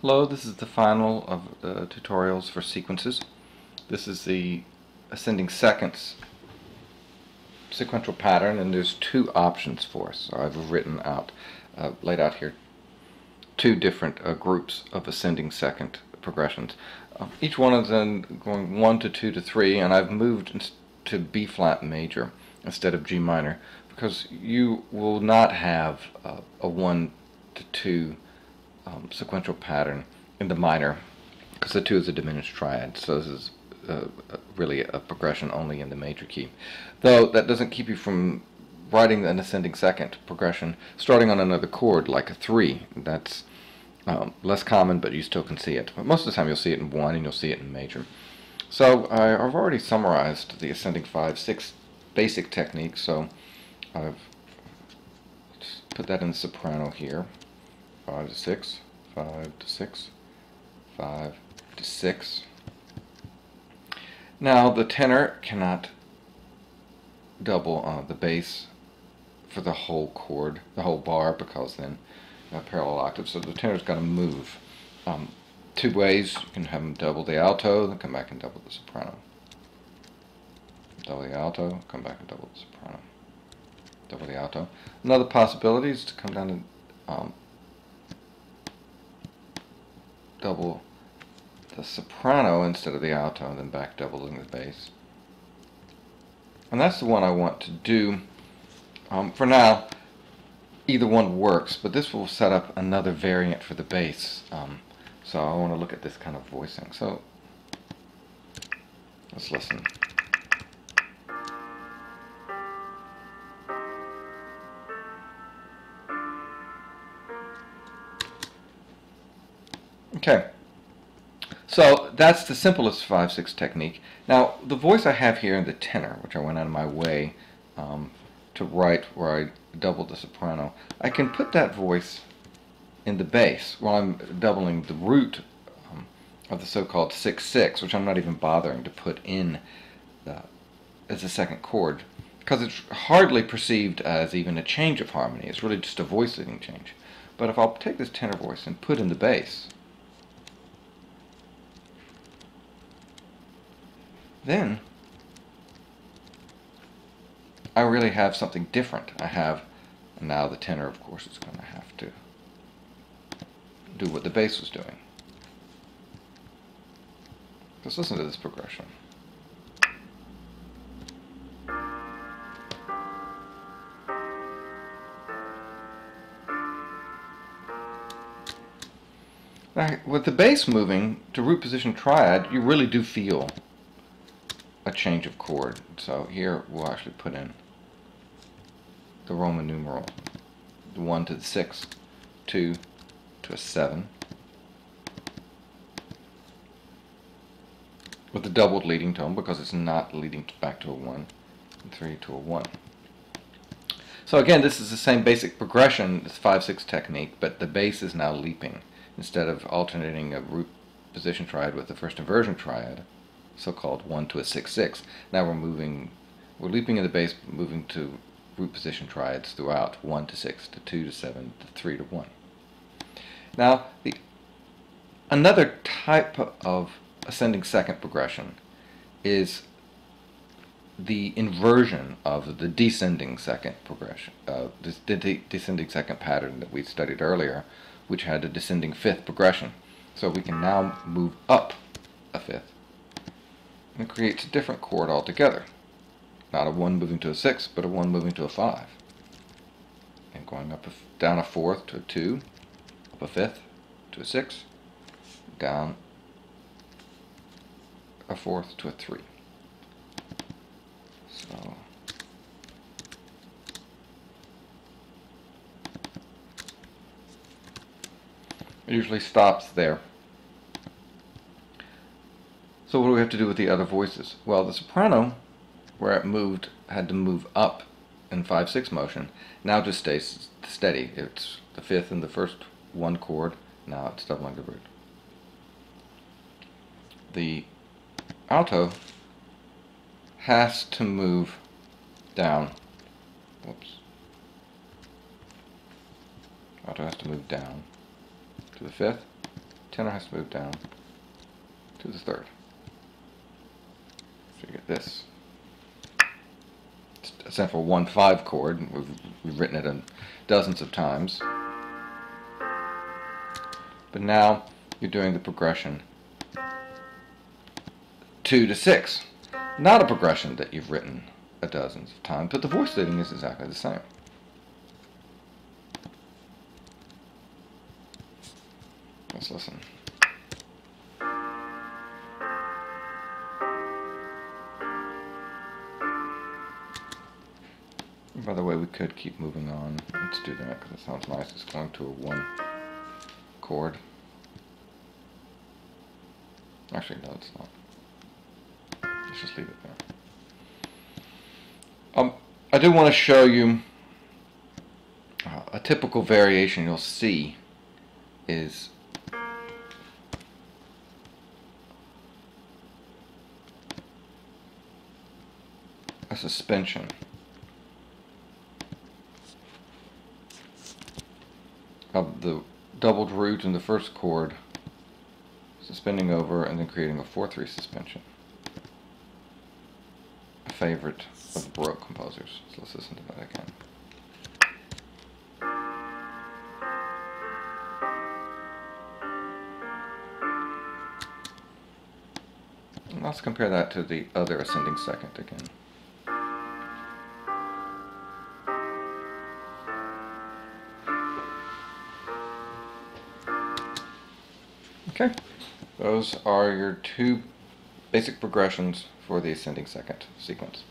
Hello, this is the final of the tutorials for sequences. This is the ascending seconds sequential pattern, and there's two options for us. So I've written out, laid out here, two different groups of ascending second progressions. Each one of them going 1 to 2 to 3, and I've moved to B flat major instead of G minor because you will not have a 1 to 2 sequential pattern in the minor, because the 2 is a diminished triad, so this is really a progression only in the major key. Though that doesn't keep you from writing an ascending second progression starting on another chord like a 3. That's less common, but you still can see it. But most of the time you'll see it in 1 and you'll see it in major. So I've already summarized the ascending 5/6 basic technique, so I've put that in soprano here. 5 to 6, 5 to 6, 5 to 6. Now the tenor cannot double the bass for the whole chord, the whole bar, because then parallel octaves. So the tenor's got to move. Two ways: you can have them double the alto, then come back and double the soprano. Double the alto, come back and double the soprano. Double the alto. Another possibility is to come down and double the soprano instead of the alto, and then back doubling the bass. And that's the one I want to do. For now, either one works, but this will set up another variant for the bass. So I want to look at this kind of voicing. So let's listen. Okay, so that's the simplest 5/6 technique. Now the voice I have here in the tenor, which I went out of my way to write where I doubled the soprano, I can put that voice in the bass while I'm doubling the root of the so-called 6/6, which I'm not even bothering to put in as a second chord, because it's hardly perceived as even a change of harmony. It's really just a voice leading change. But if I'll take this tenor voice and put in the bass, then I really have something different. And now the tenor, of course, is going to have to do what the bass was doing. Just listen to this progression. Now, with the bass moving to root position triad, you really do feel a change of chord. So here we'll actually put in the Roman numeral, the 1 to the 6, 2 to a 7, with the doubled leading tone because it's not leading back to a 1, and 3 to a 1. So again, this is the same basic progression, this 5/6 technique, but the bass is now leaping. Instead of alternating a root position triad with the first inversion triad, so-called 1 to a 6/6, now we're leaping in the bass, moving to root position triads throughout, 1 to 6, to 2 to 7, to 3 to 1. Now, another type of ascending second progression is the inversion of the descending second progression, the descending second pattern that we studied earlier, which had a descending fifth progression. So we can now move up a fifth, and it creates a different chord altogether. Not a 1 moving to a 6, but a 1 moving to a 5. And going up down a fourth to a 2, up a fifth to a 6, down a fourth to a 3. So it usually stops there. So what do we have to do with the other voices? Well, the soprano, where it moved, had to move up in 5/6 motion, now just stays steady. It's the fifth in the first one chord, now it's doubling the root. The alto has to move down. Whoops. Alto has to move down to the fifth, tenor has to move down to the third. So you get this. It's a simple 1-5 chord. We've written it in dozens of times. But now you're doing the progression 2 to 6. Not a progression that you've written a dozens of times, but the voice leading is exactly the same. Let's listen. By the way, we could keep moving on. Let's do that because it sounds nice. It's going to a 1 chord. Actually, no, it's not. Let's just leave it there. I do want to show you a typical variation you'll see is a suspension of the doubled root in the first chord, suspending over and then creating a 4/3 suspension. A favorite of the Baroque composers. So let's listen to that again. And let's compare that to the other ascending second again. Okay, those are your two basic progressions for the ascending second sequence.